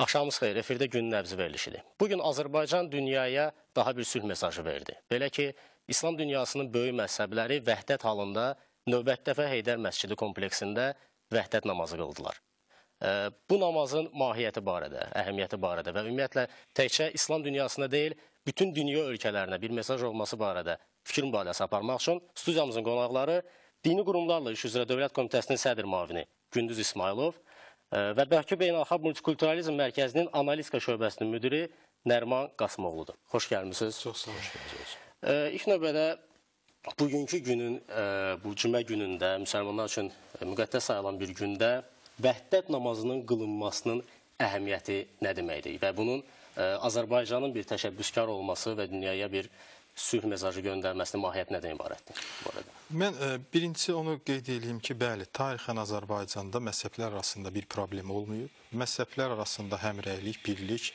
Axşamınız xeyir, efirdə gün nəbzi verilişidir. Bugün Azərbaycan dünyaya daha bir sülh mesajı verdi. Belə ki, İslam dünyasının böyük məzhəbləri vəhdət halında növbəti dəfə Heydər Məscidi kompleksində vəhdət namazı qıldılar. Bu namazın mahiyyəti barədə, əhəmiyyəti barədə və ümumiyyətlə təkcə İslam dünyasına deyil, bütün dünya ölkələrinə bir mesaj olması barədə fikir mübadiləsi aparmaq üçün studiyamızın qonaqları Dini Qurumlarla İş üzrə Dövlət Komitəsinin sədr müavini Gündüz İsmailov və Bakı Beynəlxalq Multikulturalizm Mərkəzinin Analitika şöbəsinin müdiri Nəriman Qasımoğludur. Xoş gəlmişsiniz. Çox sağ olun. İlk növbədə bugünkü günün, bu cümə günündə, müsəlmanlar üçün müqəddəs sayılan bir gündə vəhdət namazının qılınmasının əhəmiyyəti nə deməkdir? Və bunun Azərbaycanın bir təşəbbüskar olması və dünyaya bir sülh mesajı göndərməsinin mahiyyəti nədən ibarətdir? Mən birincisi onu qeyd edeyim ki, bəli, tarixən Azərbaycanda məzhəblər arasında bir problem olmayıb. Məzhəblər arasında həmrəylik, birlik,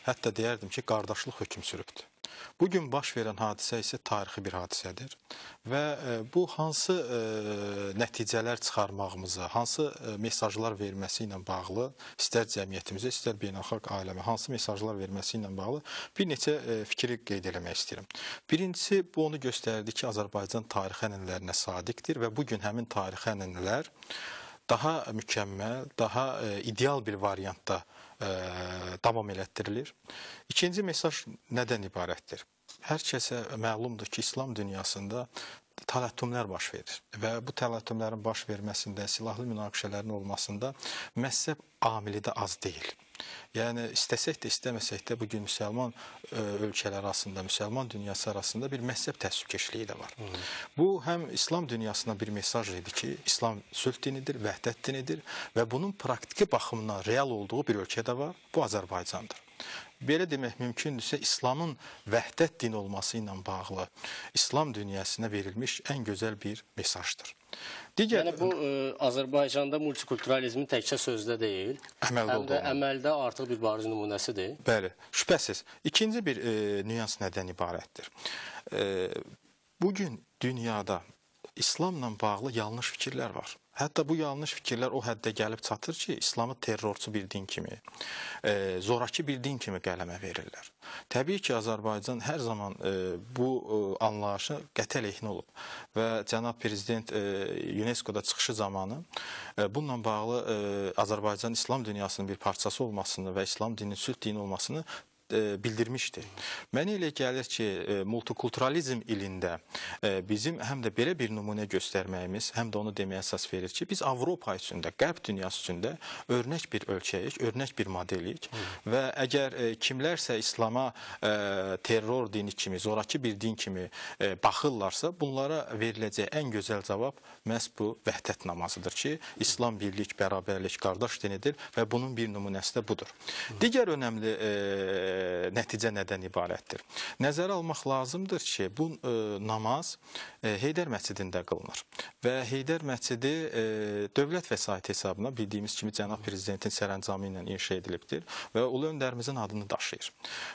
hətta deyərdim ki, qardaşlıq hökm sürübdür. Bugün baş verən hadisə isə tarixi bir hadisədir və bu hansı nəticələr çıxarmağımıza, hansı mesajlar verməsi ilə bağlı, istər cəmiyyətimizə, istər beynəlxalq aləmə, hansı mesajlar verməsi ilə bağlı bir neçə fikri qeyd eləmək istəyirəm. Birincisi, bu onu göstərdi ki, Azərbaycan tarixi ənənələrinə sadiqdir və bugün həmin tarixi ənənələr daha mükəmməl, daha ideal bir variantda davam elətdirilir. İkinci mesaj nədən ibarətdir? Hər kəsə məlumdur ki, İslam dünyasında təlatümlər baş verir və bu təlatümlərin baş verməsində, silahlı münaqişələrin olmasında məzhəb amili də az deyil. Yəni, istəsək də, istəməsək də bugün müsəlman ölkələr arasında, müsəlman dünyası arasında bir məzhəb təəssübkeşliyi də var. Bu, həm İslam dünyasına bir mesaj idi ki, İslam sülh dinidir, vəhdət dinidir və bunun praktiki baxımından real olduğu bir ölkə də var, bu Azərbaycandır. Belə demək mümkündürsə, İslamın vəhdət dini olması ilə bağlı İslam dünyasına verilmiş ən gözəl bir mesajdır. Yəni, bu Azərbaycanda multikulturalizmin təkcə sözdə deyil, həm də əməldə artıq bir bariz nümunəsidir. Bəli, şübhəsiz. İkinci bir nüans nədən ibarətdir? Bugün dünyada İslamla bağlı yanlış fikirlər var. Hətta bu yanlış fikirlər o həddə gəlib çatır ki, İslamı terrorçu bir din kimi, zorakı bir din kimi qələmə verirlər. Təbii ki, Azərbaycan hər zaman bu anlayışı qətə əleyhinə olub və cənab prezident UNESCO-da çıxışı zamanı bununla bağlı Azərbaycan İslam dünyasının bir parçası olmasını və İslam dininin sülh dini olmasını bildirmişdi. Mənə elə gəlir ki, multikulturalizm ilində bizim həm də belə bir nümunə göstərməyimiz, həm də onu deməyə əsas verir ki, biz Avropa üçündə, Qərb dünyası üçündə örnək bir ölkəyik, örnək bir modelik və əgər kimlərsə İslama terror dini kimi, zoraki bir din kimi baxırlarsa, bunlara veriləcək ən gözəl cavab məhz bu vəhdət namazıdır ki, İslam birlik, bərabərlik, qardaş dinidir və bunun bir nümunəsi də budur. Digər önəmli nəticə nədən ibarətdir? Nəzərə almaq lazımdır ki, bu namaz Heydər məscidində qılınır və Heydər məscidi dövlət vəsaiti hesabına bildiyimiz kimi cənab prezidentin sərəncamı ilə inşa edilibdir və ulu öndərimizin adını daşıyır.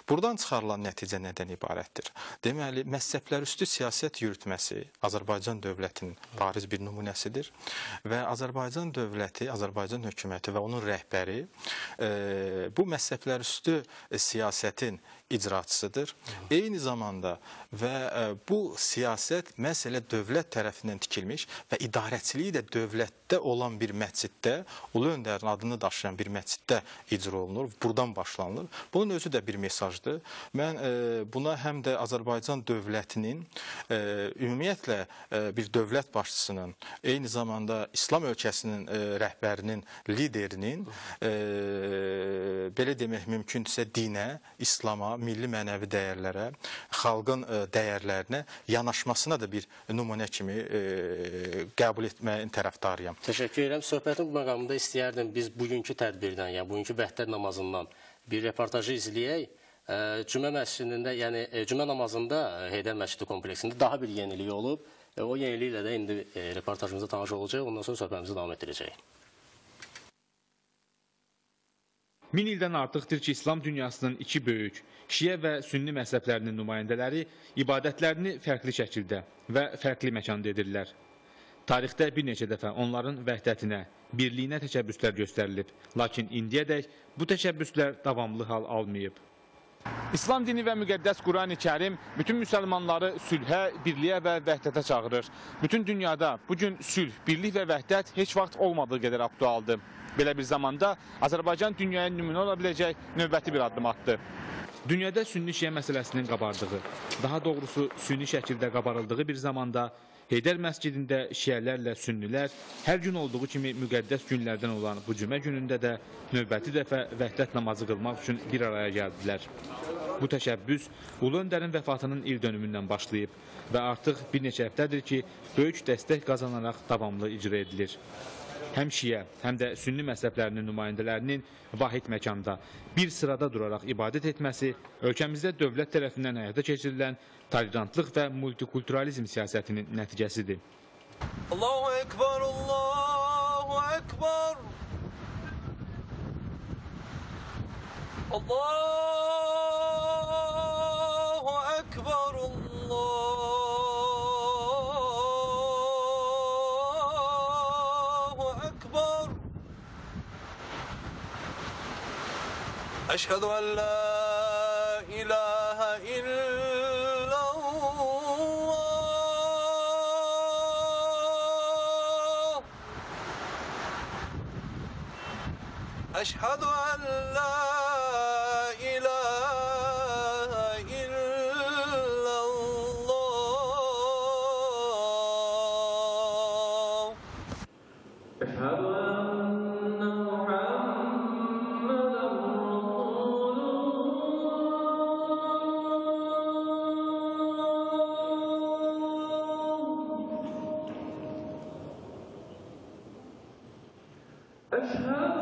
Buradan çıxarılan nəticə nədən ibarətdir? Deməli, məzhəblərüstü siyasət yürütməsi Azərbaycan dövlətinin bariz bir nümunəsidir və Azərbaycan dövləti, Azərbaycan hökuməti və onun rəhbəri bu məzhəblərüstü siyasətin icraçısıdır. Eyni zamanda və bu siyasət məhz elə dövlət tərəfindən tikilmiş və idarəçiliyi də dövlətdə olan bir məsciddə, ulu öndərin adını daşıyan bir məsciddə icra olunur, buradan başlanılır. Bunun özü də bir mesajdır. Mən buna həm də Azərbaycan dövlətinin, ümumiyyətlə bir dövlət başçısının, eyni zamanda İslam ölkəsinin rəhbərinin, liderinin, belə demək mümkündürsə dinə, İslama, milli mənəvi dəyərlərə, xalqın dəyərlərinə yanaşmasına da bir nümunə kimi qəbul etməyin tərəfdarıyam. Təşəkkür edirəm. Söhbətin bu məqamında istəyərdim biz bugünkü tədbirdən, yəni bugünkü vəhdət namazından bir reportajı izləyək. Cümə məscidində, yəni cümə namazında Heydər Məscidi kompleksində daha bir yenilik olub. O yeniliklə də indi reportajımızda tanış olacaq. Ondan sonra söhbətimizi davam etdirəcək. 1000 ildən artıqdır ki, İslam dünyasının iki böyük, şiə və sünni məzhəblərinin nümayəndələri ibadətlərini fərqli şəkildə və fərqli məkanda edirlər. Tarixdə bir neçə dəfə onların vəhdətinə, birliyinə təşəbbüslər göstərilib. Lakin indiyədək bu təşəbbüslər davamlı hal almayıb. İslam dini və müqəddəs Qurani Kərim bütün müsəlmanları sülhə, birliyə və vəhdətə çağırır. Bütün dünyada bugün sülh, birlik və vəhdət heç vaxt olmadığı qədər aktualdır. Belə bir zamanda Azərbaycan dünyaya nümunə ola biləcək növbəti bir addım atdı. Dünyada sünni-şiə məsələsinin qabardığı, daha doğrusu sünni şəkildə qabarıldığı bir zamanda Heydər məscidində şiələrlə sünnilər hər gün olduğu kimi müqəddəs günlərdən olan bu cümə günündə də növbəti dəfə vəhdət namazı qılmaq üçün bir araya gəldilər. Bu təşəbbüs Ulu Öndərin vəfatının il dönümündən başlayıb və artıq bir neçə həftədir ki, böyük dəstək qazanaraq davamlı icra edilir. Həm şiə, həm də sünni məzhəblərinin nümayəndələrinin vahid məkanda bir sırada duraraq ibadət etməsi ölkəmizdə dövlət tərəfindən həyata keçirilən tolerantlıq və multikulturalizm siyasətinin nəticəsidir. Allahu Ekber, Allahu Ekber. Allahu Ekber, Allahu Ekber. Eşhedü en la ilahe illallah. Eşhedü en la ilahe illallah. Eşhedü enne Muhammeden Resulullah. Eşhedü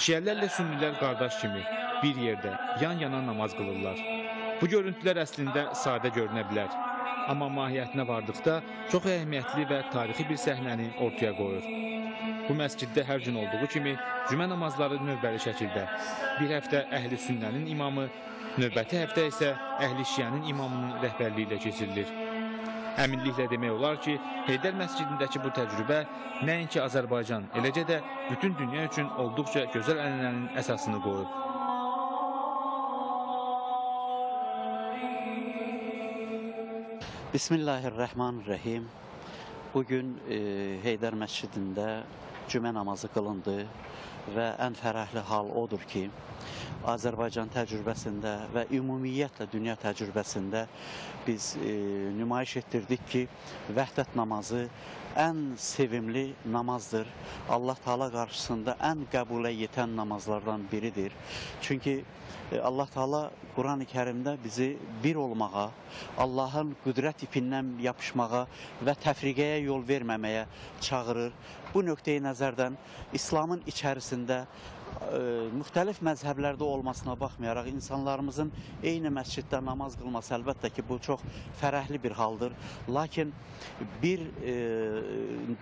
Şiələrlə sünnilər qardaş kimi bir yerdə yan-yana namaz qılırlar. Bu görüntülər əslində sadə görünə bilər. Amma mahiyyətinə vardıqda çox əhəmiyyətli və tarixi bir səhnəni ortaya qoyur. Bu məsciddə hər gün olduğu kimi cümə namazları növbəli şəkildə. Bir həftə əhli sünnənin imamı, növbəti həftə isə əhli şiənin imamının rəhbərliyi ilə keçirilir. Əminliklə demək olar ki, Heydər məscidindəki bu təcrübə nəinki Azərbaycan, eləcə də bütün dünya üçün olduqca gözəl ənənənin əsasını qoyub. Bismillahirrahmanirrahim. Bugün Heydər məscidində cümə namazı qılındı və ən fərəhli hal odur ki, Azərbaycan təcrübəsində və ümumiyyətlə dünya təcrübəsində biz nümayiş etdirdik ki, vəhdət namazı ən sevimli namazdır. Allah Teala qarşısında ən qəbulə yetən namazlardan biridir. Çünki Allah Teala Qurani Kərimdə bizi bir olmağa, Allahın qüdrət ipindən yapışmağa və təfriqəyə yol verməməyə çağırır. Bu nöqteyi nəzərdən İslamın içərisində müxtəlif məzhəblərdə olmasına baxmayaraq insanlarımızın eyni məsciddə namaz qılması əlbəttə ki, bu çox fərəhli bir haldır. Lakin bir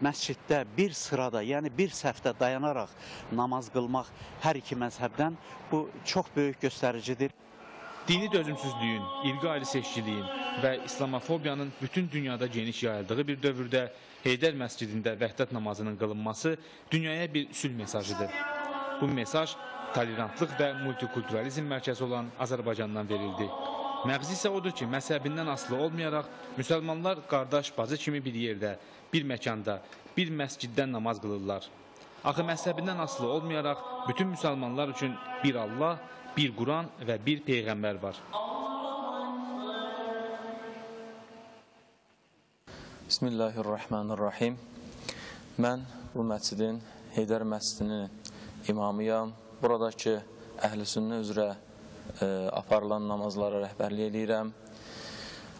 məsciddə, bir sırada, yəni bir səhvdə dayanaraq namaz qılmaq hər iki məzhəbdən bu çox böyük göstəricidir. Dini dözümsüzlüyün, irqi ayrı-seçkiliyin və İslamofobiyanın bütün dünyada geniş yayıldığı bir dövrdə Heydər məscidində vəhdət namazının qılınması dünyaya bir sülh mesajıdır. Bu mesaj tolerantlıq və multikulturalizm mərkəzi olan Azərbaycandan verildi. Məğzi isə odur ki, məzhəbindən asılı olmayaraq müsəlmanlar qardaş, bacı kimi bir yerdə, bir məkanda, bir məsciddən namaz qılırlar. Axı məzhəbindən asılı olmayaraq bütün müsəlmanlar üçün bir Allah, bir Quran və bir Peyğəmbər var. Bismillahirrahmanirrahim. Mən bu məscidin, Heydər məscidinin imamıyam. Buradakı əhl-i sünnə üzrə aparılan namazlara rəhbərlik edirəm.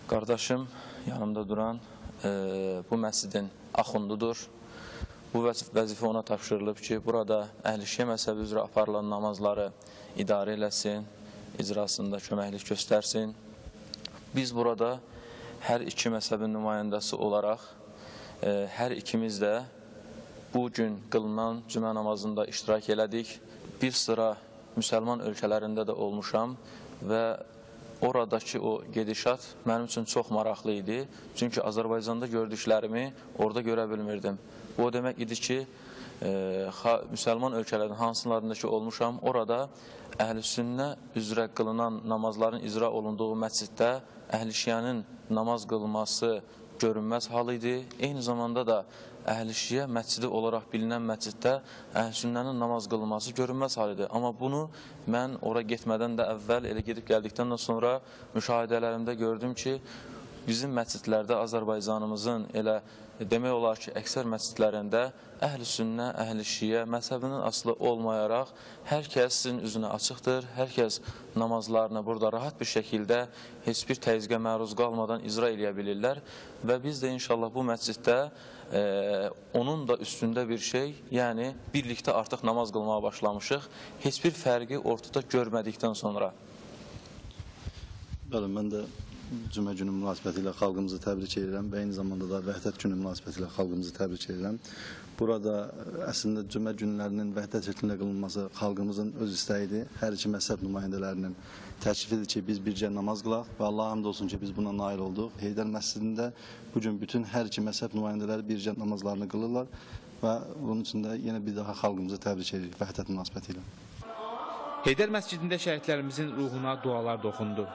Qardaşım yanımda duran bu məscidin axundudur. Bu vəzifə ona tapşırılıb ki, burada əhl-i şiə məzhəbi üzrə aparılan namazları idarə eləsin, icrasında köməklik göstərsin. Biz burada hər iki məzhəbin nümayəndəsi olaraq hər ikimiz də bu gün qılınan cümə namazında iştirak elədik. Bir sıra müsəlman ölkələrində də olmuşam və oradakı o gedişat mənim üçün çox maraqlı idi. Çünki Azərbaycanda gördüklərimi orada görə bilmirdim. Bu o demək idi ki, müsəlman ölkələrin hansılarındakı olmuşam, orada əhl-i-sünnə üzrə qılınan namazların icra olunduğu məsciddə əhl-i-şiənin namaz qılması görünməz hal idi. Eyni zamanda da əhl-i-şiə məscidi olaraq bilinən məsciddə əhl-i-sünnənin namaz qılması görünməz hal idi. Amma bunu mən ora getmədən də əvvəl, elə gedib gəldikdən də sonra müşahidələrimdə gördüm ki, bizim məscidlərdə Azərbaycanımızın elə demək olar ki, əksər məscidlərində əhl-i-sünnə, əhl-i-şiə məzhəbinin asılı olmayaraq hər kəsin üzünə açıqdır, hər kəs namazlarını burada rahat bir şəkildə heç bir təzyiqə məruz qalmadan icra edə bilirlər və biz də inşallah bu məsciddə onun da üstündə bir şey, yəni birlikdə artıq namaz qılmağa başlamışıq, heç bir fərqi ortada görmədikdən sonra. Bəli, mən də Cümə günü münasibəti ilə xalqımızı təbrik edirəm və eyni zamanda da Vəhdət günü münasibəti ilə xalqımızı təbrik edirəm. Burada əslində cümə günlərinin vəhdət şəklində qılınması xalqımızın öz istəyidir. Hər iki məzhəb nümayəndələrinin təklifidir ki, biz bircə namaz qılaq və Allah həmd olsun ki, biz buna nail olduq. Heydər məscidində bugün bütün hər iki məzhəb nümayəndələri bircə namazlarını qılırlar və bunun üçün də yenə bir daha xalqımızı təbrik edirik vəhdət münasibəti ilə. Heydər məscidində şəhidlərimizin ruhuna dualar da oxundu.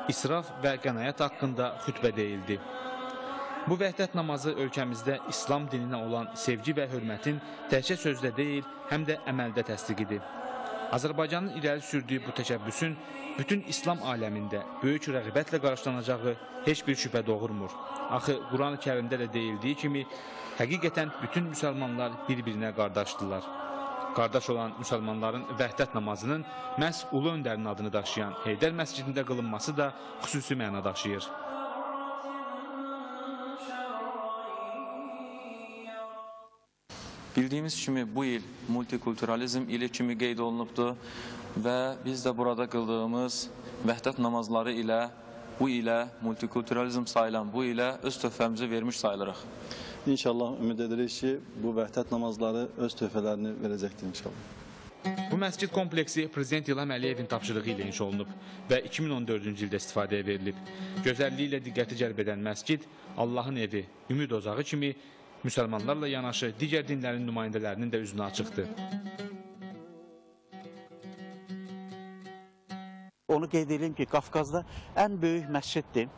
İsraf və qənaət haqqında xütbə deyildi. Bu vəhdət namazı ölkəmizdə İslam dininə olan sevgi və hörmətin təkcə sözdə deyil, həm də əməldə təsdiqidir. Azərbaycanın irəli sürdüyü bu təşəbbüsün bütün İslam aləmində böyük rəğbətlə qarşılanacağı heç bir şübhə doğurmur. Axı Quran-ı Kərimdə də deyildiyi kimi, həqiqətən bütün müsəlmanlar bir-birinə qardaşdırlar. Qardaş olan müsəlmanların vəhdət namazının məhz Ulu Öndərin adını daşıyan Heydər məscidində qılınması da xüsusi məna daşıyır. Bildiyimiz kimi bu il multikulturalizm ili kimi qeyd olunubdur və biz də burada qıldığımız vəhdət namazları ilə bu ilə multikulturalizm sayılan bu ilə öz töhfəmizi vermiş sayılırıq. İnşallah ümid edirik ki, bu vəhdət namazları öz töhfələrini verəcəkdir inşallah. Bu məscid kompleksi Prezident İlham Əliyevin tapşırığı ilə inşa olunub və 2014-cü ildə istifadəyə verilib. Gözəlliyi ilə diqqəti cəlb edən məscid Allahın evi, ümid ocağı kimi müsəlmanlarla yanaşı digər dinlərin nümayəndələrinin də üzünə açıqdır. Onu qeyd edeyim ki, Qafqazda ən böyük məsciddir.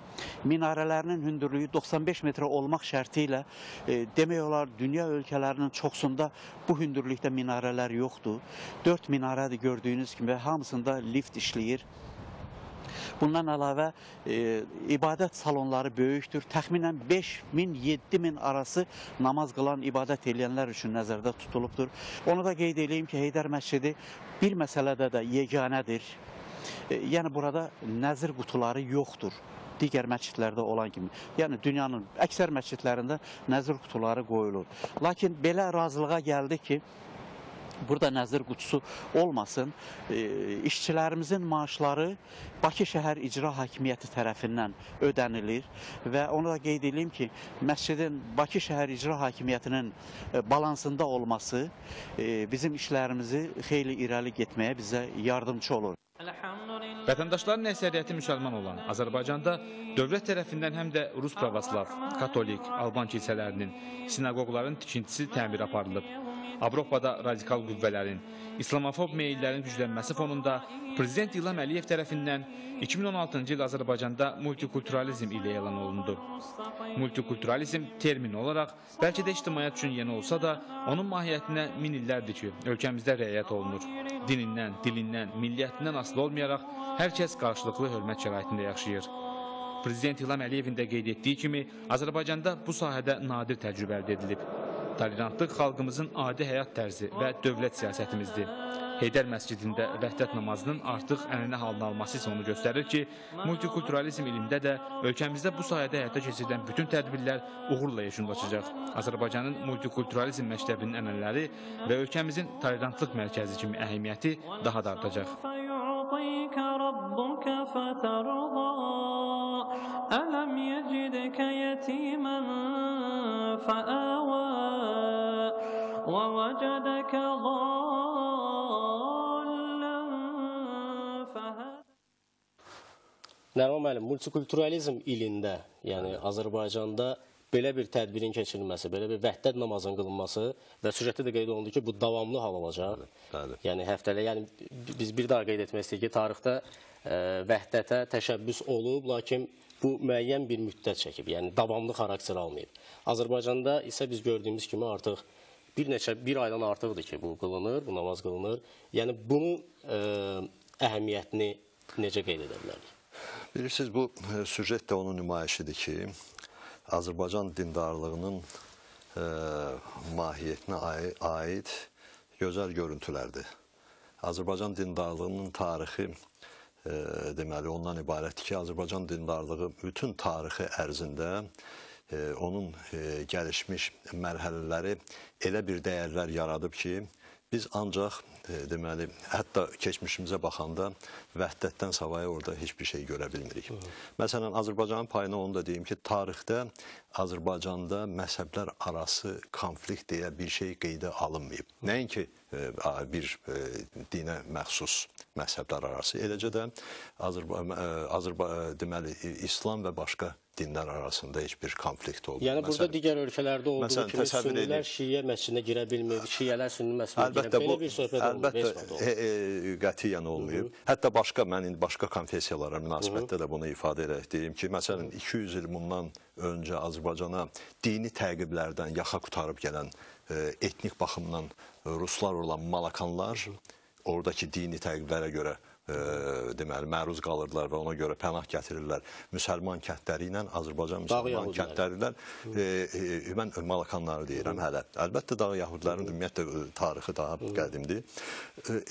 Minarələrinin hündürlüyü 95 metrə olmaq şərti ilə demək olar, dünya ölkələrinin çoxsunda bu hündürlükdə minarələr yoxdur. 4 minarədir gördüyünüz kimi və hamısında lift işləyir. Bundan əlavə ibadət salonları böyükdür. Təxminən 5.000-7.000 arası namaz qılan, ibadət edənlər üçün nəzərdə tutulubdur. Onu da qeyd edeyim ki, Heydər məscidi bir məsələdə də yeganədir. Yəni burada nəzir qutuları yoxdur. Digər məscidlərdə olan kimi. Yəni dünyanın əksər məscidlərində nəzir qutuları qoyulur. Lakin belə razılığa gəldi ki, burada nəzir qutusu olmasın. İşçilərimizin maaşları Bakı şəhər icra hakimiyyəti tərəfindən ödənilir və onu da qeyd edeyim ki, məscidin Bakı şəhər icra hakimiyyətinin balansında olması bizim işlərimizi xeyli irəli getməyə bizə yardımcı olur. Vətəndaşların əksəriyyəti müsəlman olan Azərbaycanda dövlət tərəfindən həm də Rus pravoslav, katolik, Alban kilsələrinin, sinagogların tikintisi təmir aparılıb. Avropada radikal qüvvələrin, İslamofob meyillərin güclənməsi fonunda Prezident İlham Əliyev tərəfindən 2016-cı il Azərbaycanda multikulturalizm ili elan olundu. Multikulturalizm termin olaraq bəlkə də ictimaiyyət üçün yeni olsa da, onun mahiyyətinə min illərdir ki, ölkəmizdə rəayət olunur. Dinindən, dilindən, milliyyətindən asılı olmayaraq hər kəs qarşılıqlı hörmət şəraitində yaşayır. Prezident İlham Əliyevin də qeyd etdiyi kimi, Azərbaycanda bu sahədə nadir təcrübə əldə edilib. Tolerantlıq xalqımızın adi həyat tərzi və dövlət siyasətimizdir. Heydər məscidində vəhdət namazının artıq ənənə halına alması isə onu göstərir ki, multikulturalizm ilmində də ölkəmizdə bu sayədə həyata keçirilən bütün tədbirlər uğurla yekunlaşacaq. Azərbaycanın multikulturalizm məktəbinin ənənələri və ölkəmizin tolerantlıq mərkəzi kimi əhəmiyyəti daha da artacaq. ألم يجدك يتيما فآوى ووجدك ضالا فهدى. Nəriman müəllim, multikulturalizm ilində, yəni Azərbaycanda belə bir tədbirin keçirilməsi, belə bir vəhdət namazının qılınması və süjetdə də qeyd olundu ki, bu davamlı hal olacaq. Bəli. Yəni həftələ, yəni biz bir daha qeyd etmək istəyirik ki, tarixdə vəhdətə təşəbbüs olub, lakin bu müəyyən bir müddət çəkib, yəni davamlı xarakter almayıb. Azərbaycanda isə biz gördüyümüz kimi artıq bir aydan artıqdır ki, bu qılınır, bu namaz qılınır. Yəni bunun əhəmiyyətini necə qeyd edə bilərik? Bilirsiniz, bu süjet də onun nümayişidir ki, Azərbaycan dindarlığının mahiyyətinə aid gözəl görüntülərdir. Azərbaycan dindarlığının tarixi deməli ondan ibarətdir ki, Azərbaycan dindarlığı bütün tarixi ərzində onun gəlişmiş mərhələləri elə bir dəyərlər yaradıb ki, biz ancaq deməli, hətta keçmişimizə baxanda vəhdətdən savayı orada heç bir şey görə bilmirik. Məsələn, Azərbaycanın payına onu da deyim ki, tarixdə Azərbaycanda məzhəblər arası konflikt deyə bir şey qeydə alınmayıb. Nəinki bir dinə məxsus məzhəblər arası, eləcə də deməli, İslam və başqa dinlər arasında heç bir konflikt olmur. Yəni burada digər ölkələrdə olduğu kimi sünnilər şiə məscidinə girə bilmir, şiələr sünni məscidinə girə bilmir. Belə bir söhbət olmur. Əlbəttə, qətiyyən olmayıb. Hətta mən indi başqa konfessiyalara münasibətdə də bunu ifadə edərək deyim ki, məsələn, 200 il bundan öncə Azərbaycana dini təqiblərdən yaxa qutarıb gələn etnik baxımdan ruslar olan Malakanlar oradakı dini təqiblərə görə deməli, məruz qalırlar və ona görə pənah gətirirlər. Müsəlman kəndləri ilə Azərbaycan müsəlman kəndləri ilə mən Malakanları deyirəm hələ. Əlbəttə, Dağ Yahudilərin ümumiyyətlə tarixi daha qədimdir.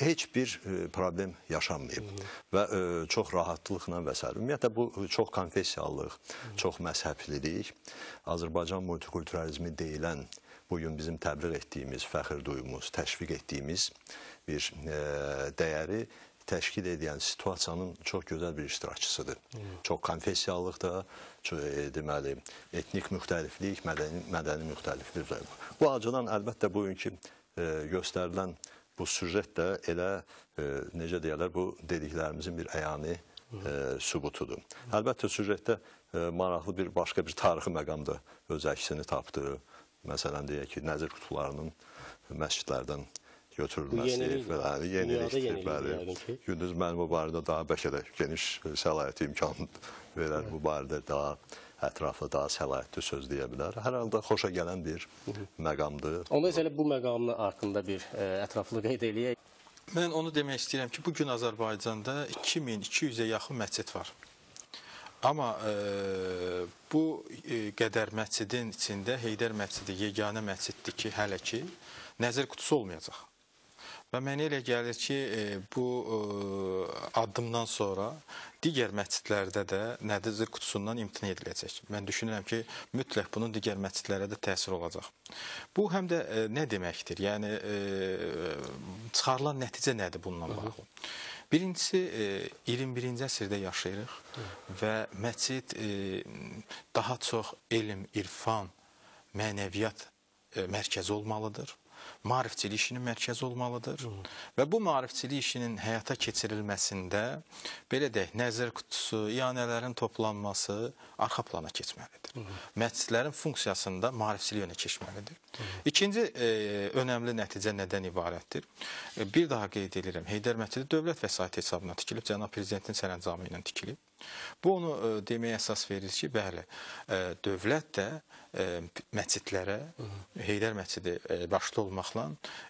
Heç bir problem yaşanmayıb və çox rahatlıqla və s. Ümumiyyətlə, bu çox konfessiyallıq, çox məzhəblilik, Azərbaycan multikulturalizmi deyilən, bugün bizim təbliğ etdiyimiz, fəxr duyumuz, təşviq etdiyimiz bir dəyəri təşkil edən situasiyanın çox gözəl bir iştirakçısıdır. Çox konfessiyalıqda, deməli, etnik müxtəliflik, mədəni müxtəliflik. Bu acıdan əlbəttə bugünkü göstərilən bu süjet də elə, necə deyərlər, bu dediklərimizin bir əyani sübutudur. Əlbəttə, süjetdə maraqlı başqa bir tarixi məqamda öz əksini tapdı. Məsələn, deyək ki, nəzir qutularının məscidlərdən götürülməsi, yenilikdir, bəli. Gündüz mənim bu barədə daha bəlkə də geniş səlahiyyəti imkan verər, bu barədə daha ətraflı, daha səlahiyyətli söz deyə bilər. Hər halda xoşa gələn bir məqamdır. Onda elə bu məqamın haqqında bir ətraflı qeyd eləyək. Mən onu demək istəyirəm ki, bugün Azərbaycanda 2200-ə yaxın məscid var. Amma bu qədər məscidin içində Heydər məscidi yeganə məsciddir ki, hələ ki, nəzir qutusu olmayacaq. Və mənə elə gəlir ki, bu addımdan sonra digər məscidlərdə də nəzir qutusundan imtina ediləcək. Mən düşünürəm ki, mütləq bunun digər məscidlərə də təsir olacaq. Bu həm də nə deməkdir? Yəni, çıxarılan nəticə nədir bununla bağlı? Birincisi, 21-ci əsrdə yaşayırıq və məscid daha çox elm, irfan, mənəviyyat mərkəzi olmalıdır. Maarifçilik işinin mərkəzi olmalıdır və bu maarifçilik işinin həyata keçirilməsində, belə deyək, nəzir qutusu, iyanələrin toplanması arxa plana keçməlidir. Məscidlərin funksiyasında maarifçilik yönə keçməlidir. İkinci önəmli nəticə nədən ibarətdir? Bir daha qeyd edirəm, Heydər məscidi dövlət vəsaiti hesabına tikilib, Cənab Prezidentin sərəncamı ilə tikilib. Bu onu deməyə əsas verir ki, bəli, dövlət də məscidlərə, Heydər məscidi başda olmaqla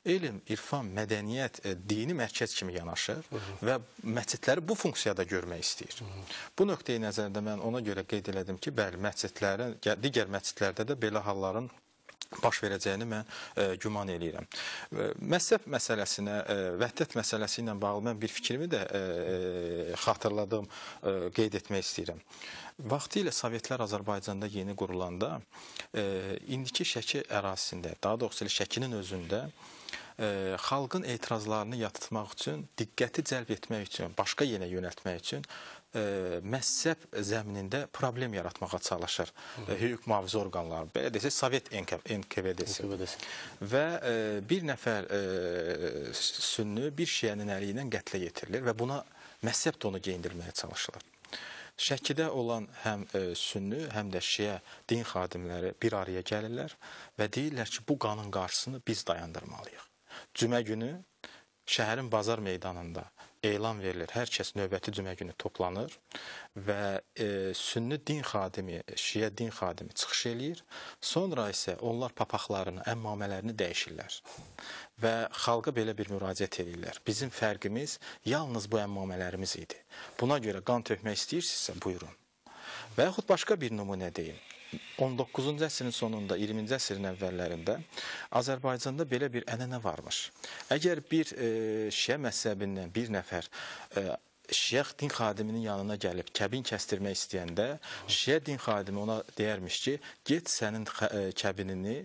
elm, irfan, mədəniyyət, dini mərkəz kimi yanaşır və məscidləri bu funksiyada görmək istəyir. Bu nöqteyi nəzərdə mən ona görə qeyd elədim ki, bəli, digər məscidlərdə də belə halların baş verəcəyini mən güman eləyirəm. Məzhəb məsələsinə, vəhdət məsələsi ilə bağlı mən bir fikrimi də xatırladım, qeyd etmək istəyirəm. Vaxtilə Sovetlər Azərbaycanda yeni qurulanda, indiki Şəki ərazisində, daha doğrusu Şəkinin özündə xalqın etirazlarını yatırtmaq üçün, diqqəti cəlb etmək üçün, başqa yerə yönəltmək üçün məzhəb zəminində problem yaratmağa çalışır hüquq mühafizə orqanları. Belə desək, Sovet NKVD-si. Və bir nəfər sünni bir şiənin əli ilə qətlə yetirilir və buna məzhəb tonu geyindirməyə çalışılır. Şəkidə olan həm sünni, həm də şiə din xadimləri bir araya gəlirlər və deyirlər ki, bu qanun qarşısını biz dayandırmalıyıq. Cümə günü şəhərin bazar meydanında elan verilir. Hər kəs növbəti cümə günü toplanır və sünni din xadimi, şiə din xadimi çıxış eləyir. Sonra isə onlar papaqlarını, əmmamələrini dəyişirlər və xalqa belə bir müraciət edirlər. Bizim fərqimiz yalnız bu əmmamələrimiz idi. Buna görə qan tökmək istəyirsinizsə, buyurun. Və yaxud başqa bir nümunə deyim. 19-cu əsrin sonunda, 20-ci əsrin əvvəllərində Azərbaycanda belə bir ənənə varmış. Əgər bir şiə məzhəbindən bir nəfər şiə din xadiminin yanına gəlib kəbin kəstirmək istəyəndə, şiə din xadimi ona deyərmiş ki, get sənin kəbinini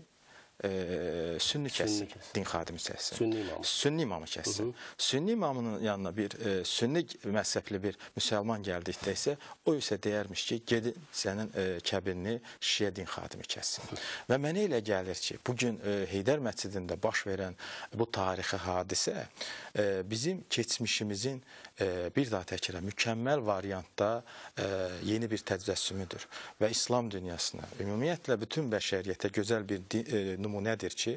sünni kəssin, din xadimi kəssin. Sünni imamı kəssin. Sünni imamının yanına bir sünni məzhəbli bir müsəlman gəldikdə isə o isə deyərmiş ki, gedin sənin kəbinini şiə din xadimi kəssin. Və mənə elə gəlir ki, bugün Heydər məscidində baş verən bu tarixi hadisə bizim keçmişimizin bir daha təkrar mükəmməl variantda yeni bir təcəssümüdür və İslam dünyasına, ümumiyyətlə bütün bəşəriyyətə gözəl bir nümunədir ki,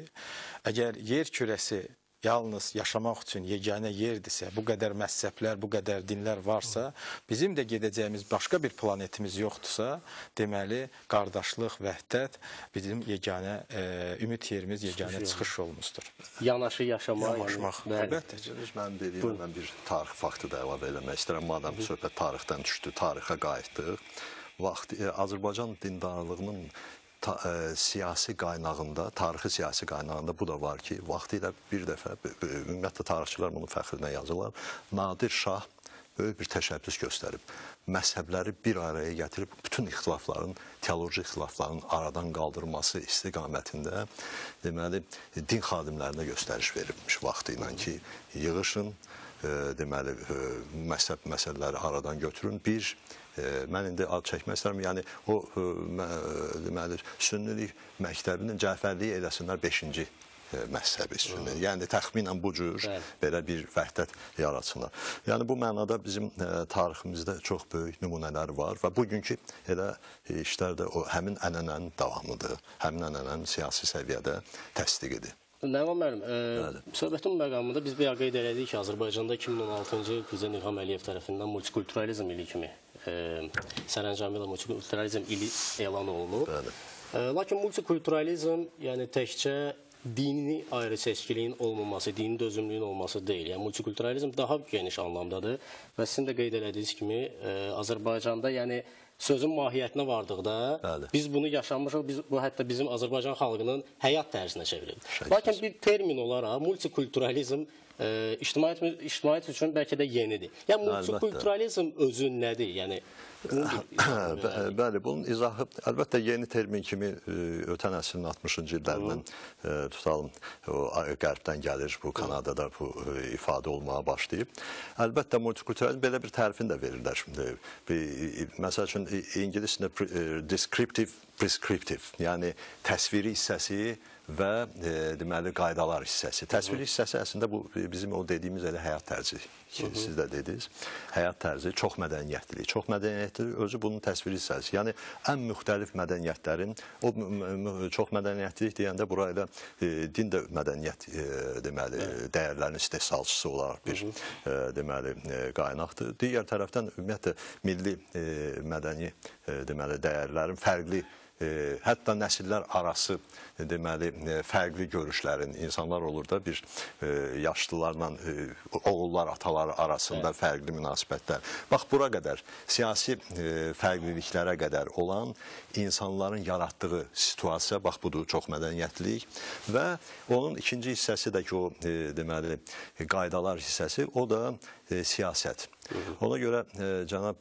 əgər yer kürəsi yalnız yaşamaq üçün yeganə yerdirsə, bu qədər məzhəblər, bu qədər dinlər varsa, bizim də gedəcəyimiz başqa bir planetimiz yoxdursa, deməli, qardaşlıq, vəhdət bizim yeganə ümid yerimiz, yeganə çıxış yolumuzdur. Yanaşı yaşamaq. Əlbəttə. Mən bir tarix faktı da əlavə eləmək istəyirəm. Madəm söhbət tarixdən düşdü, tarixə qayıtdıq. Azərbaycan dindarlığının siyasi qaynağında, tarixi siyasi qaynağında bu da var ki, vaxtilə bir dəfə, ümumiyyətlə tarixçilər bunu fəxrinə yazırlar, Nadir Şah böyük bir təşəbbüs göstərib. Məzhəbləri bir araya gətirib, bütün ixtilafların, teoloji ixtilafların aradan qaldırılması istiqamətində, deməli, din xadimlərinə göstəriş verilmiş vaxtı ilə ki, yığışın, deməli, məzhəb məsələləri aradan götürün, mən indi ad çəkmək istərəm, yəni o deməli, sünnilik məktəbinin Cəfərliyi eləsinlər 5-ci məzhəbi sünni. Yəni təxminən bu cür belə bir vəhdət yaratsınlar. Yəni bu mənada bizim tariximizdə çox böyük nümunələr var və bugünkü elə işlər də həmin ənənənin davamıdır, həmin ənənənin siyasi səviyyədə təsdiqidir. Nəvan müəllim, söhbətin məqamında biz bir qeyd elədik ki, Azərbaycanda 2016-cı il Prezident İlham Əliyev tərəfindən multikulturalizm ili kimi sərəncamı ilə multikulturalizm ili elan olunub. Lakin multikulturalizm yəni təkcə dini ayrı-seçkiliyin olmaması, dini dözümlüyün olması deyil. Yəni multikulturalizm daha geniş anlamdadır və sizin də qeyd elədiyiniz kimi Azərbaycanda yəni sözün mahiyyətinə vardıqda biz bunu yaşamışıq, bu hətta bizim Azərbaycan xalqının həyat tərzinə çevrilir. Lakin bir termin olaraq multikulturalizm ictimaiyyət üçün bəlkə də yenidir. Yəni multikulturalizm özü nədir? Yəni Bəli, bunun izahı əlbəttə yeni termin kimi ötən əsrin 60-cı illərindən tutalım, qərbdən gəlir, bu Kanadada bu ifadə olmağa başlayıb. Əlbəttə multikulturalizm belə bir tərifini də verirlər şimdi. Məsəl üçün ingiliscə descriptive, prescriptive, yəni təsviri hissəsi və deməli qaydalar hissəsi. Təsviri hissəsi əslində bu bizim o dediyimiz elə həyat tərzi ki, siz də dediniz. Həyat tərzi, çox mədəniyyətlilik. Çox mədəniyyətlilik özü bunun təsviri hissəsi. Yəni ən müxtəlif mədəniyyətlərin, o çox mədəniyyətlilik deyəndə burayla din də mədəniyyət deməli dəyərlərin istehsalçısı olaraq bir deməli qaynaqdır. Digər tərəfdən ümumiyyətlə milli mədəni deməli dəyərlərin fərqli hətta nəsillər arası deməli fərqli görüşlərin, insanlar olur da bir yaşlılarla oğullar, ataları arasında fərqli münasibətlər. Bax, bura qədər, siyasi fərqliliklərə qədər olan insanların yaratdığı situasiya, bax budur, çox mədəniyyətlilik və onun ikinci hissəsi də ki, o deməli qaydalar hissəsi, o da siyasət. Ona görə cənab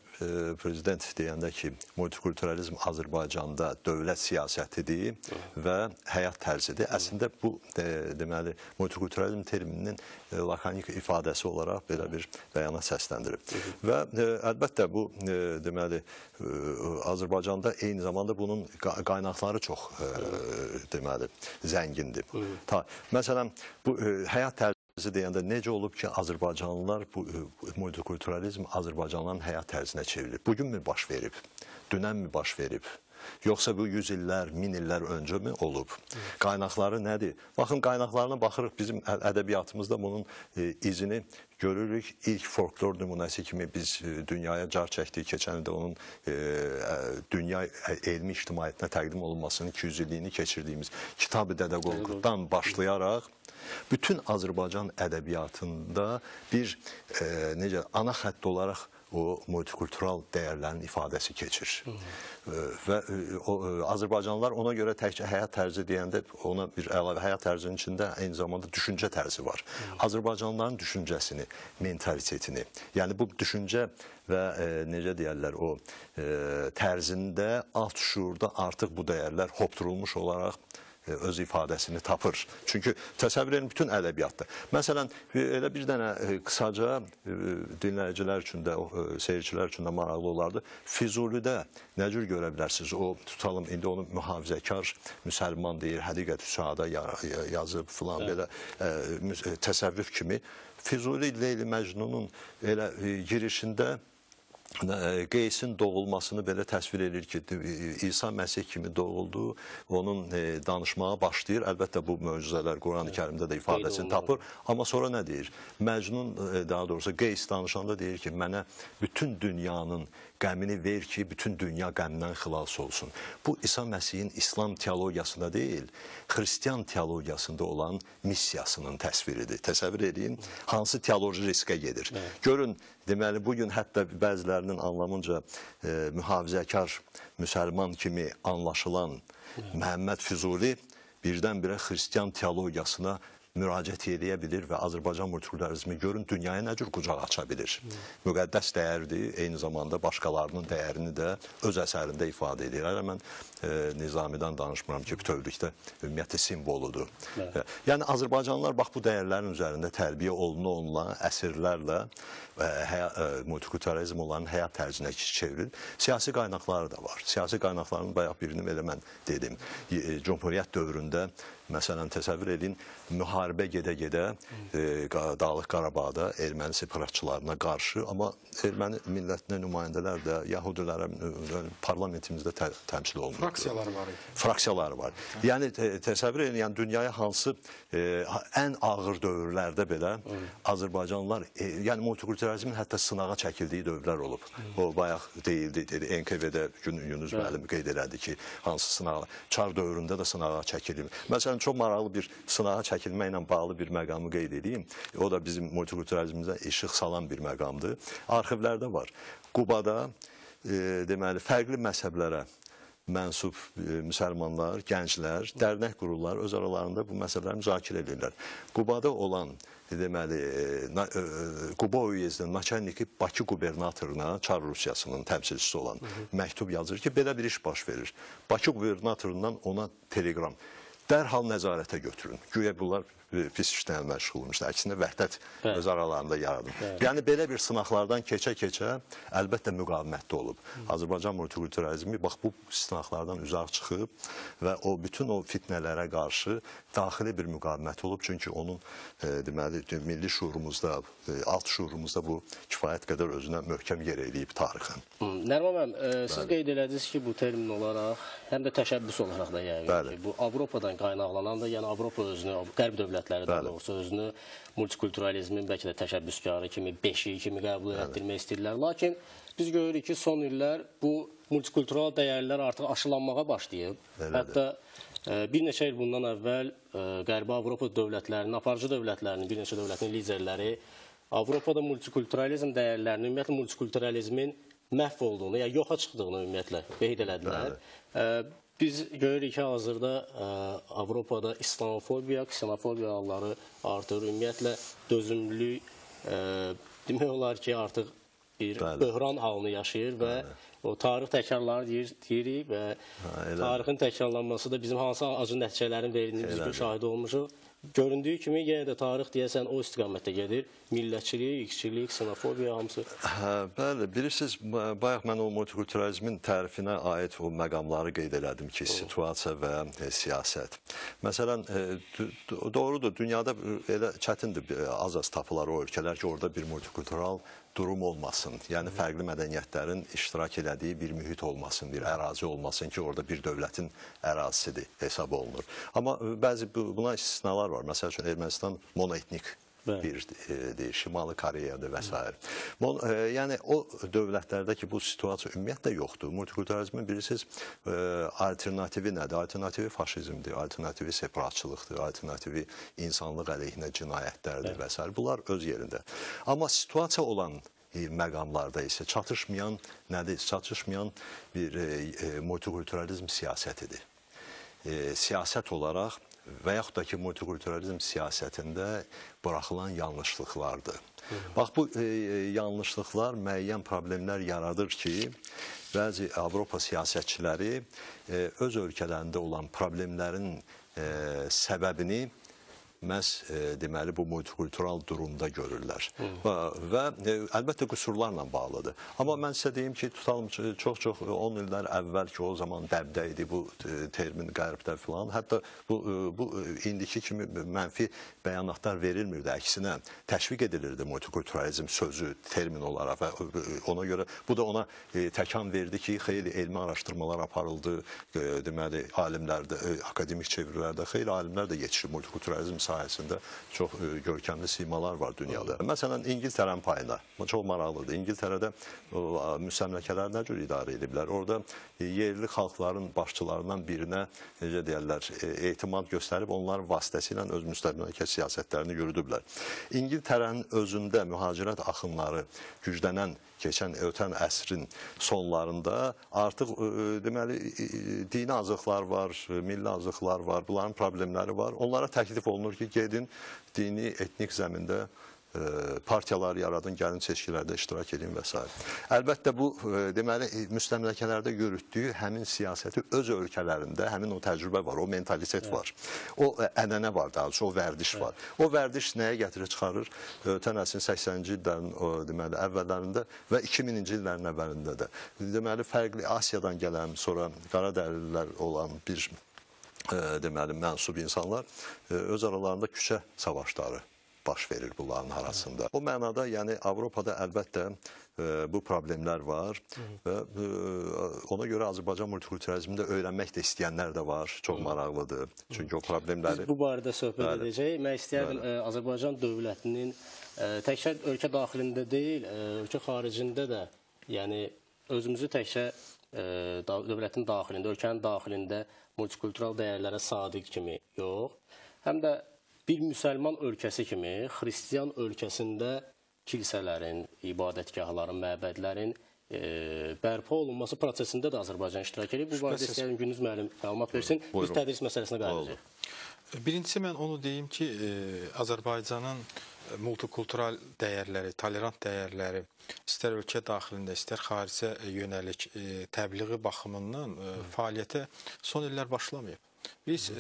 prezident deyəndə ki, multikulturalizm Azərbaycanda dövlət siyasətidir və həyat tərzidir. Əslində bu deməli multikulturalizm termininin lakanik ifadəsi olaraq belə bir bəyanat səsləndirib. Və əlbəttə bu deməli Azərbaycanda eyni zamanda bunun qaynaqları çox deməli zəngindir. Məsələn, bu həyat tərzi deyəndə necə olub ki, Azərbaycanlılar bu multikulturalizm Azərbaycanlıların həyat tərzinə çevrilib? Bugün mü baş verib? Dünən mi baş verib? Yoxsa bu 100 illər, 1000 illər öncə mi olub? Qaynaqları nədir? Baxın, qaynaqlarına baxırıq, bizim ədəbiyyatımızda bunun izini görürük. İlk folklor nümunəsi kimi biz dünyaya car çəkdik. Keçən ildə onun dünya elmi ictimaiyyətinə təqdim olunmasının 200 illiyini keçirdiyimiz Kitab-ı Dədə Qorquddan başlayaraq bütün Azərbaycan ədəbiyyatında bir necə ana xətt olaraq o multikultural dəyərlərin ifadəsi keçir. Və Azərbaycanlılar ona görə təkcə həyat tərzi deyəndə ona bir əlavə həyat tərzinin içində eyni zamanda düşüncə tərzi var. Azərbaycanlıların düşüncəsini, mentalitetini, yəni bu düşüncə və necə deyərlər o tərzində alt şuurda artıq bu dəyərlər hopdurulmuş olaraq öz ifadəsini tapır. Çünki təsəvvür edin bütün ədəbiyyatda. Məsələn, elə bir dənə qısaca dinləyicilər üçün də, seyircilər üçün də maraqlı olardı. Füzulidə nə cür görə bilərsiniz? O, tutalım, indi onu mühafizəkar müsəlman deyir, Həqiqət Hüsada yazıb filan belə təsəvvüf kimi. Füzuli Leyli Məcnunun elə girişində Qeysin doğulmasını belə təsvir edir ki, İsa Məsih kimi doğuldu, onun danışmağa başlayır. Əlbəttə bu möcüzələr Quran-ı Kərimdə də ifadəsini tapır. Amma sonra nə deyir? Məcnun, daha doğrusu Qeys danışanda deyir ki, mənə bütün dünyanın qəmini ver ki, bütün dünya qəmdən xilas olsun. Bu, İsa Məsihin İslam teologiyasında deyil, Xristiyan teologiyasında olan missiyasının təsviridir. Təsəvvür edin, hansı teoloji riskə gedir. Görün, deməli, bugün hətta bəzilərinin anlamınca mühafizəkar müsəlman kimi anlaşılan Məhəmməd Füzuli birdən-birə Xristiyan teologiyasına müraciət edə bilir və Azərbaycan multikulturalizmi görün dünyaya nə cür qucaq aça bilir. Müqəddəs dəyərdir, eyni zamanda başqalarının dəyərini də öz əsərində ifadə edir. Hələ mən Nizamidən danışmıram ki, bütövlükdə ümumiyyətlə simvoludur. Yəni Azərbaycanlılar bax bu dəyərlərin üzərində tərbiyə oluna əsrlərlə multikulturalizm olan həyat tərzinə çevrilir. Siyasi qaynaqları da var. Siyasi qaynaqlarının bayaq birini elə mən dedim. Cumhuriyyət dövründə məsələn, təsəvvür edin, müharibə gedə-gedə Dağlıq Qarabağda erməni separatçılarına qarşı, amma erməni millətinə nümayəndələr də yahudilərə parlamentimizdə təmsil olunur. Fraksiyalar var idi. Fraksiyalar var. Yəni, təsəvvür edin, yəni dünyaya hansı ən ağır dövrlərdə belə Azərbaycanlılar, yəni multikulturalizmin hətta sınağa çəkildiyi dövrlər olub. O, bayaq deyildi, NKV-də Yunus müəllim qeyd elədi ki, hansı sınağa, Çar dövründə də sınağa çəkilir. Məsələn, çox maraqlı bir sınağa çəkilmə ilə bağlı bir məqamı qeyd edeyim. O da bizim multikulturalizmimizə işıq salan bir məqamdır. Arxivlərdə var. Qubada deməli, fərqli məzhəblərə mənsub müsəlmanlar, gənclər, dərnək qururlar, öz aralarında bu məsələləri müzakirə edirlər. Qubada olan, deməli, Quba üyezdinin naçalniki Bakı qubernatoruna, Çar Rusiyasının təmsilçisi olan məktub yazır ki, belə bir iş baş verir. Bakı qubernatorundan ona telegram. Dərhal nəzarətə götürün. Güya bunlar pis işlə məşğul olmuşlar. Əksinə vəhdət öz aralarında yaradım. Yəni, belə bir sınaqlardan keçə-keçə əlbəttə müqavimətdə olub. Azərbaycan multikulturalizmi bax bu sınaqlardan uzaq çıxıb və o bütün o fitnələrə qarşı daxili bir müqavimət olub. Çünki onun deməli, milli şuurumuzda, alt şuurumuzda bu kifayət qədər özünə möhkəm yer eləyib tarixən. Nərman müəllim, siz qeyd elədiniz ki, bu termin olaraq, həm də təşəbbüs olaraq da yəqin ki, bu Avropadan qaynaqlanan da, yəni Avropa özünü, Qərb dövlətləri də olsa özünü multikulturalizmin bəlkə də təşəbbüskarı kimi, beşiyi kimi qəbul etdirmək istəyirlər. Lakin biz görürük ki, son illər bu multikultural dəyərlər artıq aşılanmağa başlayıb. Hətta bir neçə il bundan əvvəl Qərbi Avropa dövlətlərinin, aparıcı dövlətlərinin, bir neçə dövlətin liderləri Avropada multikulturalizm dəyərlərinin, ümumiyyətlə multikulturalizmin məhv olduğunu, ya yoxa çıxdığını ümumiyyətlə qeyd elədilər. Biz görürük ki, hazırda Avropada İslamofobiya, ksenofobiya halları artır. Ümumiyyətlə dözümlülük demək olar ki, artıq bir Bəli. böhran halını yaşayır və o tarix təkrarları deyirik və tarixin təkrarlanması da bizim hansı acı nəticələrin verildiğini biz şahid olmuşuq. Göründüyü kimi yenə də tarix deyəsən o istiqamətdə gedir. Millətçilik, ikçilik, xenofobiya hamısı. Bəli, bilirsiniz, bayaq mən o multikulturalizmin tərifinə aid o məqamları qeyd elədim ki, situasiya və siyasət. Məsələn, doğrudur, dünyada elə çətindir, az-az tapılar o ölkələr ki, orada bir multikultural durum olmasın. Yəni, fərqli mədəniyyətlərin iştirak elədiyi bir mühit olmasın, bir ərazi olmasın ki, orada bir dövlətin ərazisidir, hesab olunur. Amma bəzi buna istisnalar var. Məsəl üçün, Ermənistan monoetnik bir Şimali Koreyadır və s. Yəni, o dövlətlərdə ki, bu situasiya ümumiyyətlə yoxdur. Multikulturalizmin bilirsiniz, alternativi nədir? Alternativi faşizmdir, alternativi separatçılıqdır, alternativi insanlıq əleyhinə cinayətlərdir və s. Bunlar öz yerində. Amma situasiya olan məqamlarda isə çatışmayan nədir? Çatışmayan bir multikulturalizm siyasətidir. Siyasət olaraq və yaxud da ki, multikulturalizm siyasətində buraxılan yanlışlıqlardır. Bax, bu yanlışlıqlar müəyyən problemlər yaradır ki, bəzi Avropa siyasətçiləri öz ölkələrində olan problemlərin səbəbini məhz deməli bu multikultural durumda görürlər. Və əlbəttə qüsurlarla bağlıdır. Amma mən sizə deyim ki, tutalım çox-çox 10 illər əvvəl ki, o zaman dəbdə idi bu termin qərbdə filan. Hətta bu indiki kimi mənfi bəyanatlar verilmirdi. Əksinə təşviq edilirdi multikulturalizm sözü termin olaraq və ona görə bu da ona təkan verdi ki, xeyli elmi araşdırmalar aparıldı. Deməli, alimlərdə, akademik çevirilərdə xeyli alimlər də yetişir multikulturalizm sayəsində çox görkəmli simalar var dünyada. Məsələn, İngiltərənin payına, çox maraqlıdır. İngiltərədə müstəmləkələr nə cür idarə ediblər? Orada yerli xalqların başçılarından birinə, necə deyərlər, etimad göstərib, onların vasitəsilə öz müstəmləkə siyasətlərini yürüdüblər. İngiltərənin özündə mühacirət axınları güclənən, ötən əsrin sonlarında artıq deməli dini azıqlar var, milli azıqlar var, bunların problemləri var. Onlara təklif olunur ki, gedin dini, etnik zəmində partiyalar yaradın, gəlin seçkilərdə iştirak edin və s. Əlbəttə bu, deməli, müstəmləkələrdə yürütdüyü həmin siyasəti öz ölkələrində həmin o təcrübə var, o mentalitet var, o ənənə var, daha doğrusu o vərdiş var. O vərdiş nəyə gətirib çıxarır? Ötən əsrin 80-ci illərin deməli, əvvəllərində və 2000-ci illərin əvvəlində də. Deməli, fərqli Asiyadan gələn, sonra qaradərlilər olan bir deməli, mənsub insanlar öz aralarında küçə savaşları baş verir bunların arasında. O mənada, yəni Avropada əlbəttə bu problemlər var və ona görə Azərbaycan multikulturalizmində öyrənmək də istəyənlər də var. Çox maraqlıdır. Çünki o problemləri... Biz bu barədə söhbət edəcəyik. Mən istəyərdim Azərbaycan dövlətinin təkcə ölkə daxilində deyil, ölkə xaricində də, yəni özümüzü təkcə dövlətin daxilində, ölkənin daxilində multikultural dəyərlərə sadiq kimi yox, həm də bir müsəlman ölkəsi kimi xristiyan ölkəsində kilsələrin, ibadətgahların, məbədlərin bərpa olunması prosesində də Azərbaycan iştirak edir. Bu barədə istəyərdim Gündüz müəllim məlumat versin. Biz tədris məsələsinə qayıdacağıq. Birincisi mən onu deyim ki, Azərbaycanın multikultural dəyərləri, tolerant dəyərləri istər ölkə daxilində, istər xaricə yönəlik təbliği baxımından fəaliyyətə son illər başlamayıb. Biz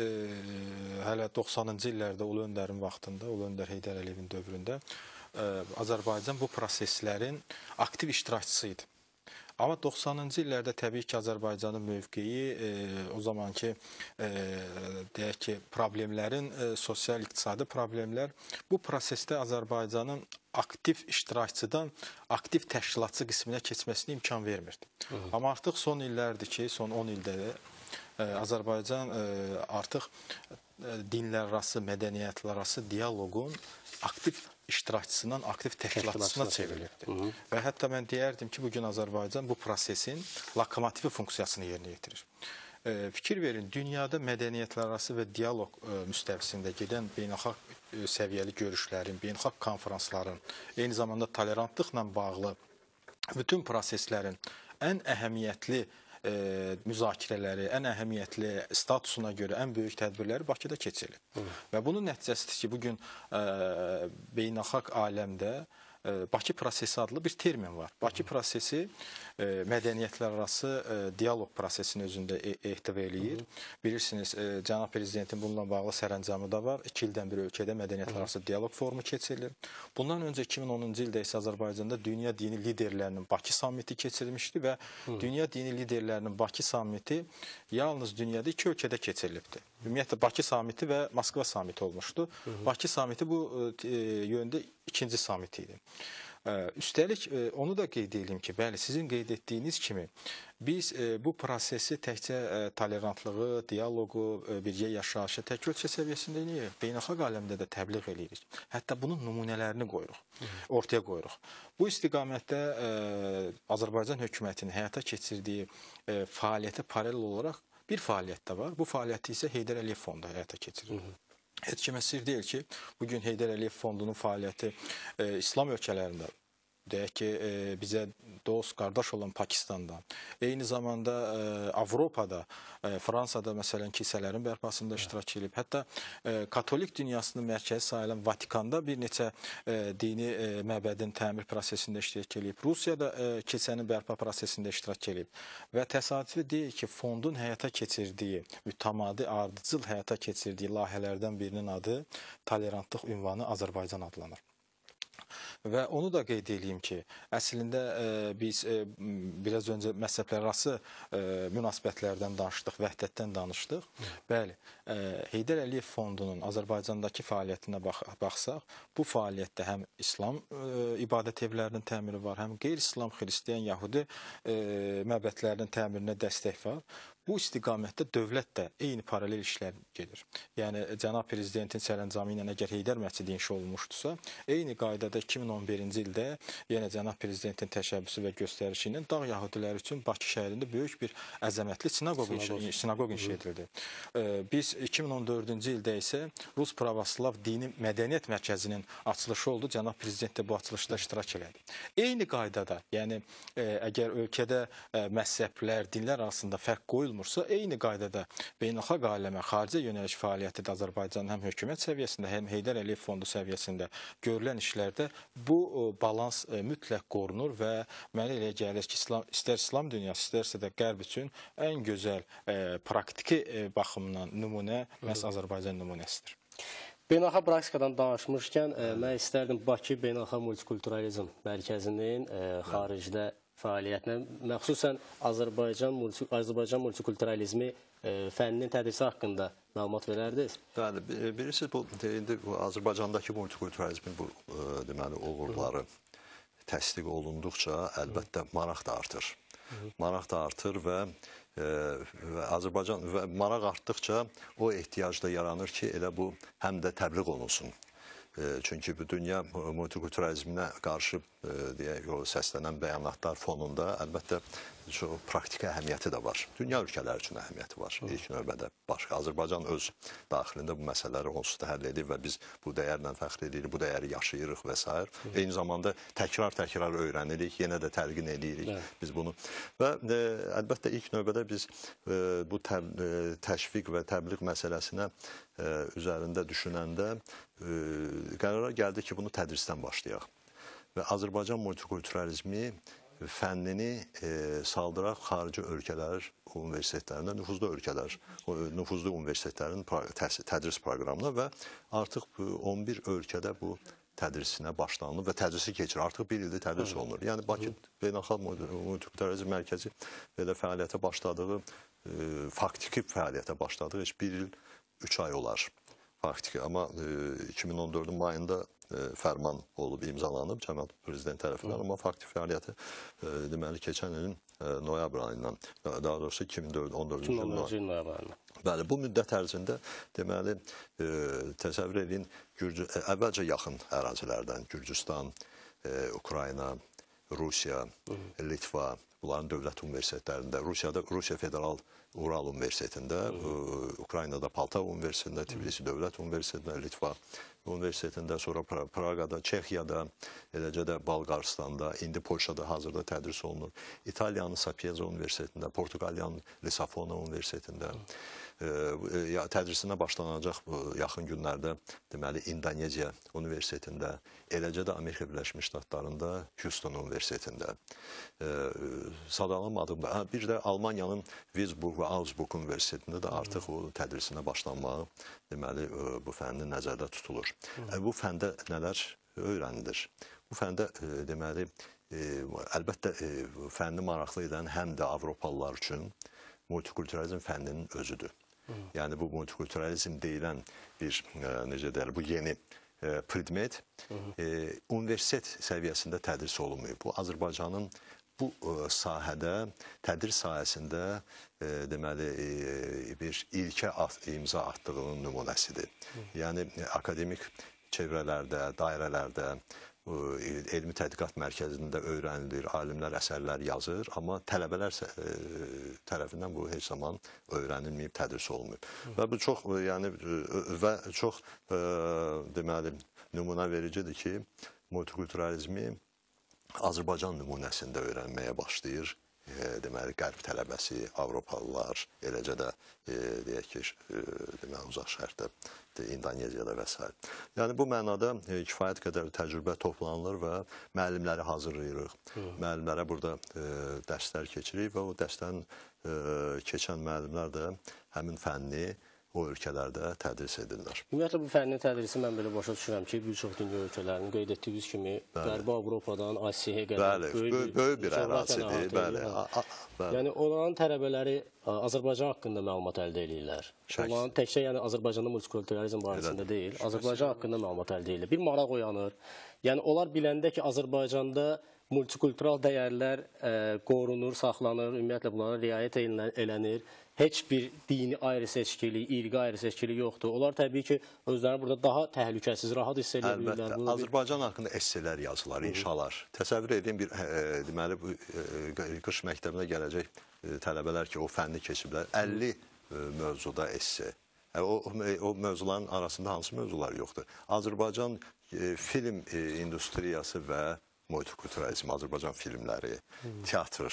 hələ 90-cı illərdə Ulu Öndərin vaxtında, Ulu Öndər Heydər Əliyevin dövründə Azərbaycan bu proseslərin aktiv iştirakçısı idi. Amma 90-cı illərdə təbii ki, Azərbaycanın mövqeyi o zamanki deyək ki, problemlərin, sosial-iqtisadi problemlər bu prosesdə Azərbaycanın aktiv iştirakçıdan aktiv təşkilatçı qisminə keçməsinə imkan vermirdi. Amma artıq son illərdir ki, son 10 ildə Azərbaycan artıq dinlər arası, mədəniyyətlər arası dialoqun aktiv iştirakçısından aktiv təşkilatçısına çevrilibdir. Və hətta mən deyərdim ki, bugün Azərbaycan bu prosesin lokomotivi funksiyasını yerinə yetirir. Fikir verin, dünyada mədəniyyətlər arası və dialoq müstəvisində gedən beynəlxalq səviyyəli görüşlərin, beynəlxalq konferansların, eyni zamanda tolerantlıqla bağlı bütün proseslərin ən əhəmiyyətli müzakirələri, ən əhəmiyyətli statusuna görə ən böyük tədbirləri Bakıda keçirilir. Və bunun nəticəsidir ki, bugün beynəlxalq aləmdə Bakı prosesi adlı bir termin var. Bakı prosesi mədəniyyətlər arası dialoq prosesini özündə ehtiva eləyir. Bilirsiniz, cənab prezidentin bununla bağlı sərəncamı da var. 2 ildən bir ölkədə mədəniyyətlər arası dialoq forumu keçirilir. Bundan öncə 2010-cu ildə isə Azərbaycanda dünya dini liderlərinin Bakı sammiti keçirilmişdi və dünya dini liderlərinin Bakı sammiti yalnız dünyada 2 ölkədə keçirilibdir. Ümumiyyətlə Bakı sammiti və Moskva sammiti olmuşdu. Bakı sammiti bu yöndə ikinci sammiti idi. Üstəlik, onu da qeyd edeyim ki, bəli, sizin qeyd etdiyiniz kimi, biz bu prosesi təkcə tolerantlığı, dialoqu, birgə yaşayışı tək ölkə səviyyəsində eləyirik, beynəlxalq aləmdə də təbliğ eləyirik. Hətta bunun nümunələrini qoyuruq, ortaya qoyuruq. Bu istiqamətdə Azərbaycan hökumətinin həyata keçirdiyi fəaliyyətə paralel olaraq bir fəaliyyət də var. Bu fəaliyyəti isə Heydər Əliyev Fondu həyata keçirir. Heç kimə sir deyil ki, bugün Heydər Əliyev Fondunun fəaliyyəti İslam ölkələrində, deyək ki, bizə dost, qardaş olan Pakistandan, eyni zamanda Avropada, Fransada məsələn kilsələrin bərpasında iştirak edib, hətta katolik dünyasının mərkəzi sayılan Vatikanda bir neçə dini məbədin təmir prosesində iştirak edib, Rusiyada kilsənin bərpa prosesində iştirak edib və təsadüfi deyil ki, fondun həyata keçirdiyi, mütəmadi, ardıcıl həyata keçirdiyi layihələrdən birinin adı tolerantlıq ünvanı Azərbaycan adlanır. Və onu da qeyd edeyim ki, əslində biz biraz öncə məzhəblərarası münasibətlərdən danışdıq, vəhdətdən danışdıq. Bəli, Heydər Əliyev Fondunun Azərbaycandakı fəaliyyətinə baxsaq, bu fəaliyyətdə həm İslam ibadət evlərinin təmiri var, həm qeyri-İslam, xristiyan, yahudi məbədlərinin təmirinə dəstək var. Bu istiqamətdə dövlət də eyni paralel işlər gedir. Yəni, cənab prezidentin sərəncamı ilə əgər Heydər məscidi inşa olunmuşdursa, eyni qaydada 2011-ci ildə yenə cənab prezidentin təşəbbüsü və göstərişi ilə dağ yahudiləri üçün Bakı şəhərində böyük bir əzəmətli sinaqoq inşa edildi. Biz 2014-cü ildə isə Rus Pravoslav Dini Mədəniyyət Mərkəzinin açılışı oldu. Cənab prezident də bu açılışda iştirak elədi. Eyni qaydada, yəni əgər ölkədə məzhəblər, dinlər arasında fərq qoyulmur, eyni qaydada beynəlxalq aləmə, xaricə yönəliş fəaliyyəti də Azərbaycanın həm hökumət səviyyəsində, həm Heydər Əliyev Fondu səviyyəsində görülən işlərdə bu balans mütləq qorunur və mənə elə gəlir ki, istər İslam dünyası, istərsə də Qərb üçün ən gözəl praktiki baxımdan nümunə məhz Azərbaycan nümunəsidir. Beynəlxalq praktikadan danışmışkən, mən istərdim Bakı Beynəlxalq Multikulturalizm Mərkəzinin xaricdə fəaliyyətinə, məxsusən Azərbaycan multikulturalizmi fənninin tədrisi haqqında məlumat verərdiniz? Bəli, bilirsiniz, indi Azərbaycandakı multikulturalizmin bu deməli uğurları təsdiq olunduqca əlbəttə maraq da artır. Maraq da artır və Azərbaycan və maraq artdıqca o ehtiyac da yaranır ki, elə bu həm də təbliğ olunsun. Çünki bu dünya multikulturalizminə qarşı deyək, səslənən bəyanatlar fonunda əlbəttə çox praktiki əhəmiyyəti də var. Dünya ölkələri üçün əhəmiyyəti var. İlk növbədə başqa. Azərbaycan öz daxilində bu məsələləri onsuz da həll edir və biz bu dəyərlə fəxr edirik, bu dəyəri yaşayırıq və s. Eyni zamanda təkrar öyrənirik, yenə də təlqin edirik biz bunu. Və əlbəttə ilk növbədə biz bu təşviq və təbliğ məsələsinə üzərində düşünəndə qərara gəldi ki, bunu tədrisdən başlayaq. Və Azərbaycan multikulturalizmi fənnini saldıraq xarici ölkələr universitetlərində, nüfuzlu universitetlərin tədris proqramına və artıq 11 ölkədə bu tədrisinə başlanılır və tədrisi keçir. Artıq bir ildir tədris olunur. Yəni, Bakı Beynəlxalq Multikulturalizm Mərkəzi belə fəaliyyətə başladığı, faktiki fəaliyyətə başladığı heç 1 il 3 ay olar. Faktiki, amma 2014-ün mayında fərman olub, imzalanıb cənab prezident tərəfindən, amma faktik fəaliyyəti deməli keçən ilin noyabr ayından, daha doğrusu 2014-cü ilin noyabr ayından. Bəli, bu müddət ərzində deməli təsəvvür edin, əvvəlcə yaxın ərazilərdən Gürcüstan, Ukrayna, Rusiya, Litva bunların dövlət universitetlərində, Rusiya Federal Ural Universitetində, Ukraynada Poltava Universitetində, Tbilisi Dövlət Universitetində, Litva Universitetində, sonra Praqada, Çexiyada, eləcə də Balqaristanda, indi Polşada hazırda tədris olunur. İtaliyanın Sapienza Universitetində, Portuqaliyanın Lisabona Universitetində tədrisinə başlanacaq bu yaxın günlərdə, deməli, İndoneziya Universitetində, eləcə də Amerika Birləşmiş Ştatlarında Houston Universitetində sadalamadım. Bir də Almaniyanın Würzburg və Augsburg Universitetində də artıq o tədrisinə başlanmağı, deməli, bu fənnin nəzərdə tutulur. Bu fəndə nələr öyrənilir? Bu fəndə, deməli, əlbəttə, fənni maraqlı edən həm də Avropalılar üçün multikulturalizm fənninin özüdür. Yəni, bu multikulturalizm deyilən bir, necə deyər, bu yeni predmet universitet səviyyəsində tədris olunmuyor. Bu, Azərbaycanın bu sahədə, tədris sahəsində, deməli, bir ilkə imza atdığının nümunəsidir. Yəni, akademik çevrələrdə, dairələrdə, elmi tədqiqat mərkəzində öyrənilir, alimlər əsərlər yazır, amma tələbələr tərəfindən bu heç zaman öyrənilməyib, tədris olunmuyub. Və bu çox, yəni, və çox, deməli, nümunə vericidir ki, multikulturalizmi Azərbaycan nümunəsində öyrənməyə başlayır. Deməli, qərb tələbəsi, Avropalılar, eləcə də, deyək ki, deməli, uzaq şərqdə, İndoneziyada və s. Yəni, bu mənada kifayət qədər təcrübə toplanılır və müəllimləri hazırlayırıq. Müəllimlərə burada dərslər keçirik və o dərsdən keçən müəllimlər də həmin fənni o ölkələrdə tədris edirlər. Ümumiyyətlə, bu fənnin tədrisi mən belə başa düşürəm ki, bir çox dünya ölkələrinin qeyd etdiyiniz kimi, Qərbi Avropadan Asiyaya qədər böyük bir ərazidir. Yəni, onların tələbələri Azərbaycan haqqında məlumat əldə edirlər. Onların təkcə Azərbaycanda multikulturalizm barəsində deyil, Azərbaycan haqqında məlumat əldə edirlər. Bir maraq oyanır. Yəni, onlar biləndə ki, Azərbaycanda multikultural dəyərlər qorunur, saxlanır, ümumiyyətlə bunlara riayət elənir. Heç bir dini ayrı-seçkili, irqi ayrı-seçkili yoxdur. Onlar təbii ki, özlərini burada daha təhlükəsiz, rahat hiss edə bilirlər. Əlbəttə, Azərbaycan haqqında esselər yazılar, inşalar. Təsəvvür edin, deməli, qış məktəbinə gələcək tələbələr ki, o fənni keçiblər, 50 mövzuda esse. O mövzuların arasında hansı mövzular yoxdur? Azərbaycan film industriyası və multikulturalizm, Azərbaycan filmləri, teatr,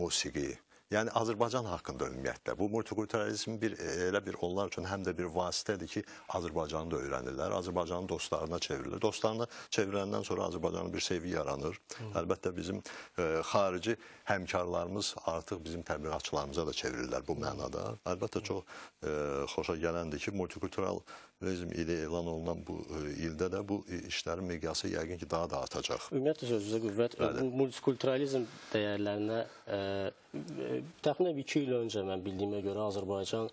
musiqi, yəni Azərbaycan haqqında ümumiyyətlə. Bu multikulturalizm elə bir onlar üçün həm də bir vasitədir ki, Azərbaycanı da öyrənirlər, Azərbaycanın dostlarına çevrilir. Dostlarına çevriləndən sonra Azərbaycanın bir sevgi yaranır. Əlbəttə bizim xarici həmkarlarımız artıq bizim təbliğatçılarımıza da çevrilirlər bu mənada. Əlbəttə çox xoşa gələndir ki, multikulturalizm ili elan olunan bu ildə də bu işlərin miqyası yəqin ki, daha da artacaq. Ümumiyyətlə sözünüzə qüvvət, bu multikulturalizm dəyərlərinə təxminən 2 il öncə mən bildiyimə görə Azərbaycan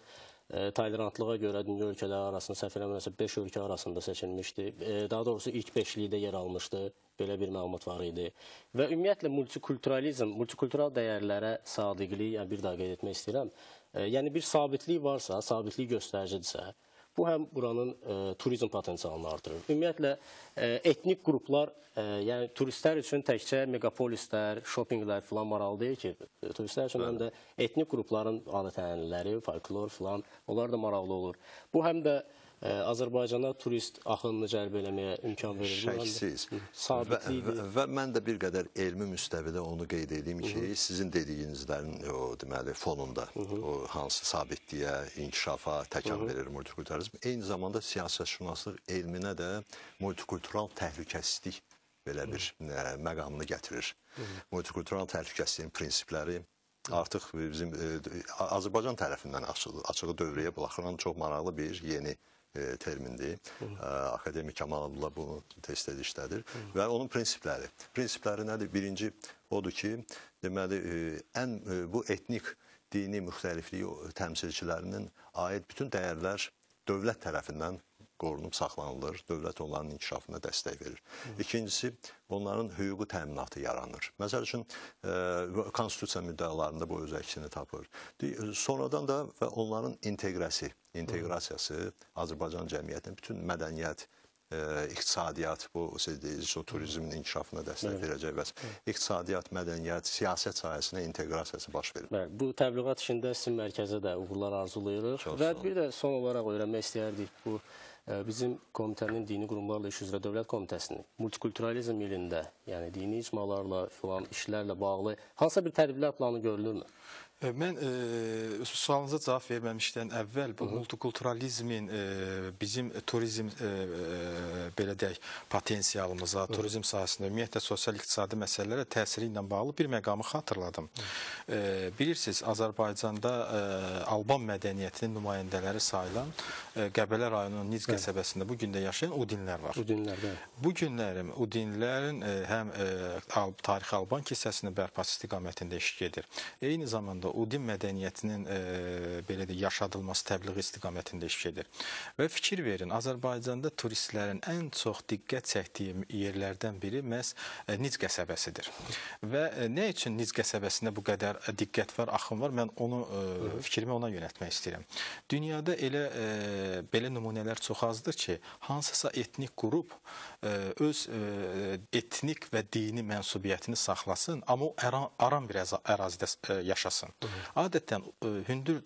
tolerantlığa görə dünya ölkələri arasında səhv eləmirəmsə 5 ölkə arasında seçilmişdi. Daha doğrusu ilk 5-likdə yer almışdı. Belə bir məlumat var idi. Və ümumiyyətlə multikulturalizm, multikultural dəyərlərə sadiqlik, yəni bir daha qeyd etmək istəyirəm. Yəni bir sabitlik varsa, sabitlik göstəricidirsə, bu həm buranın turizm potensialını artırır. Ümumiyyətlə, etnik qruplar, yəni turistlər üçün təkcə megapolislər, shoppinglər filan maraqlı deyil ki, turistlər üçün həm də etnik qrupların adət-ənənələri, folklor filan, onlar da maraqlı olur. Bu həm də Azərbaycana turist axınını cəlb eləməyə imkan verir. Şəksiz. Və mən də bir qədər elmi müstəvidə onu qeyd edeyim ki, sizin dediyinizlərin deməli fonunda o hansı sabitliyə, inkişafa təkan verir multikulturalizm. Eyni zamanda siyasətşünaslıq elminə də multikultural təhlükəsizlik belə bir məqamını gətirir. Multikultural təhlükəsizliyin prinsipləri artıq bizim Azərbaycan tərəfindən açığı dövrəyə buraxılan çox maraqlı bir yeni termindir. Akademik Kamal Abdullah bunu test-ed işlədir. Və onun prinsipləri. Prinsipləri nədir? Birinci odur ki, deməli, bu etnik, dini müxtəlifliyi təmsilçilərinin aid bütün dəyərlər dövlət tərəfindən qorunub saxlanılır, dövlət onların inkişafına dəstək verir. İkincisi, onların hüquqi təminatı yaranır. Məsəl üçün, konstitusiya müddəalarında bu öz əksini tapır. Sonradan da və onların inteqrasiyası Azərbaycan cəmiyyətinin bütün mədəniyyət, iqtisadiyyat, bu siz deyirsiniz, o turizmin inkişafına dəstək verəcək və iqtisadiyyat, mədəniyyət, siyasət sahəsinə inteqrasiyası baş verir. Bəli, bu təbliğat işində sizin mərkəzə də uğurlar arzulayırıq və bir də son olaraq öyrənmək istəyərdik bu bizim komitənin dini qurumlarla iş üzrə Dövlət Komitəsinin multikulturalizm ilində, yəni dini icmalarla filan işlərlə bağlı hansısa bir tədbirlər planı görülürmü? Mən sualınıza cavab verməmişdən əvvəl bu multikulturalizmin bizim turizm belə deyək potensialımıza, turizm sahəsində ümumiyyətlə sosial-iqtisadi məsələlərə təsiri ilə bağlı bir məqamı xatırladım. Bilirsiniz, Azərbaycanda Alban mədəniyyətinin nümayəndələri sayılan Qəbələ rayonunun Nic qəsəbəsində bu gün də yaşayan Udinlər var. Bu günlərim Udinlərin həm tarixi Alban kilsəsinin bərpası istiqamətində iş gedir. Eyni zamanda Udin mədəniyyətinin belə də yaşadılması, təbliği istiqamətində iş gedir. Və fikir verin, Azərbaycanda turistlərin ən çox diqqət çəkdiyi yerlərdən biri məhz Nic qəsəbəsidir. Və nə üçün Nic qəsəbəsində bu qədər diqqət var, axın var? Mən onu fikrimi ona yönəltmək istəyirəm. Dünyada elə belə nümunələr çox azdır ki, hansısa etnik qrup öz etnik və dini mənsubiyyətini saxlasın, amma o aran bir ərazidə yaşasın. Adətən hündür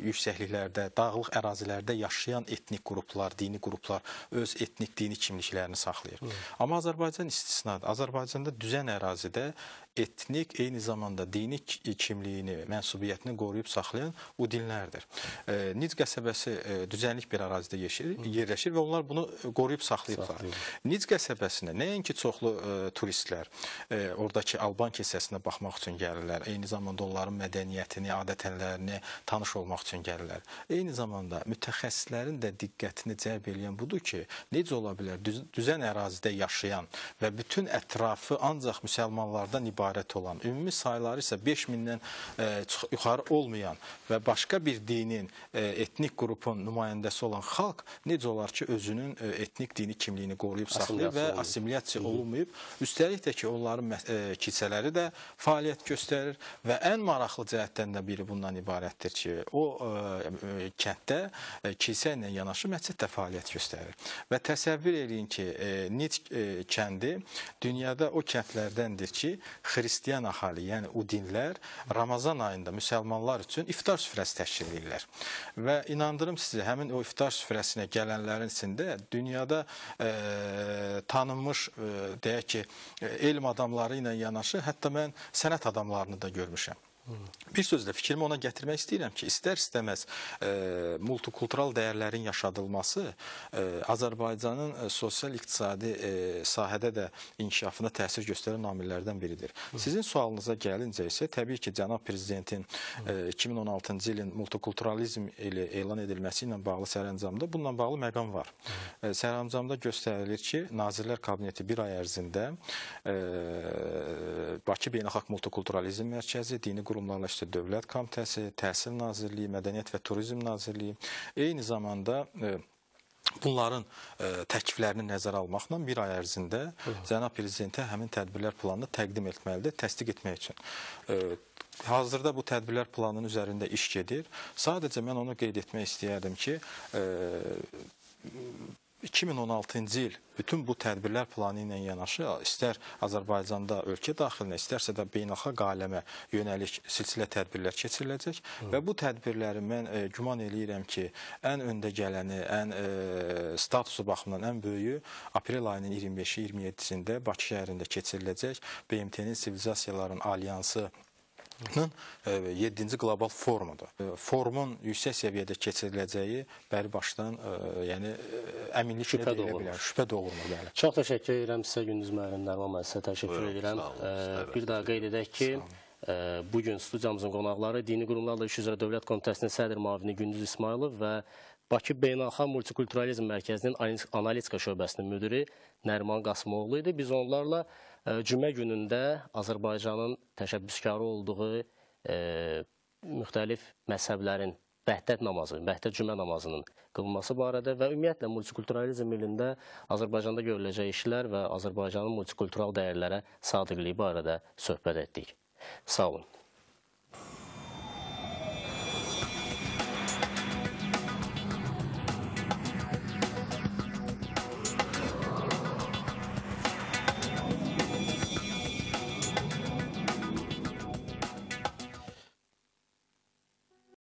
yüksəkliklərdə, dağlıq ərazilərdə yaşayan etnik qruplar, dini qruplar öz etnik dini kimliklərini saxlayır. Amma Azərbaycan istisnadır. Azərbaycanda düzən ərazidə etnik, eyni zamanda dini kimliyini, mənsubiyyətini qoruyub saxlayan Udinlərdir. Nic qəsəbəsi düzənlik bir ərazidə yerləşir və onlar bunu qoruyub saxlayıblar. Nic qəsəbəsinə nəinki çoxlu turistlər oradakı Alban kilsəsinə baxmaq üçün gəlirlər, eyni zamanda onların mədəniyyətini, adət-ənənələrini tanış olmaq üçün gəlirlər. Eyni zamanda mütəxəssislərin də diqqətini cəlb edən budur ki, necə ola bilər düzən ərazidə yaşayan və bütün ətrafı ancaq müsəlmanlardan ibarət olan, ümumi sayıları isə 5000-dən yuxarı olmayan və başqa bir dinin, etnik qrupun nümayəndəsi olan xalq necə olar ki, özünün etnik dini kimliyini qoruyub saxlayır və assimilyasiya olunmayıb. Üstəlik də ki, onların kilsələri də fəaliyyət göstərir və ən maraqlı cəhətdən də biri bundan ibarətdir ki, o kənddə kilsə ilə yanaşı məscid də fəaliyyət göstərir. Və təsəvvür edin ki, Nic kəndi dünyada o kəndlərdəndir ki, xristiyan ahali, yəni Udinlər Ramazan ayında müsəlmanlar üçün iftar süfrəsi təşkil edirlər. Və inandırım sizi, həmin o iftar süfrəsinə gələnlərin içində dünyada tanınmış, deyək ki, elm adamları ilə yanaşı, hətta mən sənət adamlarını da görmüşəm. Bir sözlə fikrimi ona gətirmək istəyirəm ki, istər-istəməz multikultural dəyərlərin yaşadılması Azərbaycanın sosial-iqtisadi sahədə də inkişafına təsir göstərən amillərdən biridir. Sizin sualınıza gəlincə isə, təbii ki, Cənab Prezidentin 2016-cı ilin multikulturalizm ili elan edilməsi ilə bağlı sərəncamda bununla bağlı məqam var. Sərəncamda göstərilir ki, Nazirlər Kabineti bir ay ərzində Bakı Beynəlxalq Multikulturalizm Mərkəzi, Dini Qurumlarla işte Dövlət Komitəsi, Təhsil Nazirliyi, Mədəniyyət və Turizm Nazirliyi, eyni zamanda bunların təkliflərini nəzərə almaqla bir ay ərzində Cənab Prezidentə həmin tədbirlər planını təqdim etməlidir, təsdiq etmək üçün. Hazırda bu tədbirlər planının üzərində iş gedir. Sadəcə mən onu qeyd etmək istəyərdim ki, 2016-cı il bütün bu tədbirlər planı ilə yanaşı, istər Azərbaycanda ölkə daxilinə, istərsə də beynəlxalq aləmə yönəlik silsilə tədbirlər keçiriləcək və bu tədbirləri mən güman eləyirəm ki, ən öndə gələni, ən statusu baxımından ən böyüyü aprel ayının 25-27-sində Bakı şəhərində keçiriləcək BMT-nin Sivilizasiyaların Alyansı 7-ci qlobal forumudur. Forumun yüksək səviyyədə keçiriləcəyi bəri başdan əminlik şübhə də olunur. Çox təşəkkür edirəm sizə, Gündüz müəllim, Nəriman müəllim, sizə təşəkkür edirəm. Bir daha qeyd edək ki, bugün studiyamızın qonaqları Dini Qurumlarla İş üzrə Dövlət Komitəsinin sədr müavini Gündüz İsmailov və Bakı Beynəlxalq Multikulturalizm Mərkəzinin analitika şöbəsinin müdiri Nəriman Qasımoğlu idi. Biz onlarla cümə günündə Azərbaycanın təşəbbüskarı olduğu müxtəlif məzhəblərin vəhdət namazı, vəhdət cümə namazının qılınması barədə və ümumiyyətlə multikulturalizm ilində Azərbaycanda görüləcək işlər və Azərbaycanın multikultural dəyərlərə sadiqliyi barədə söhbət etdik. Sağ olun.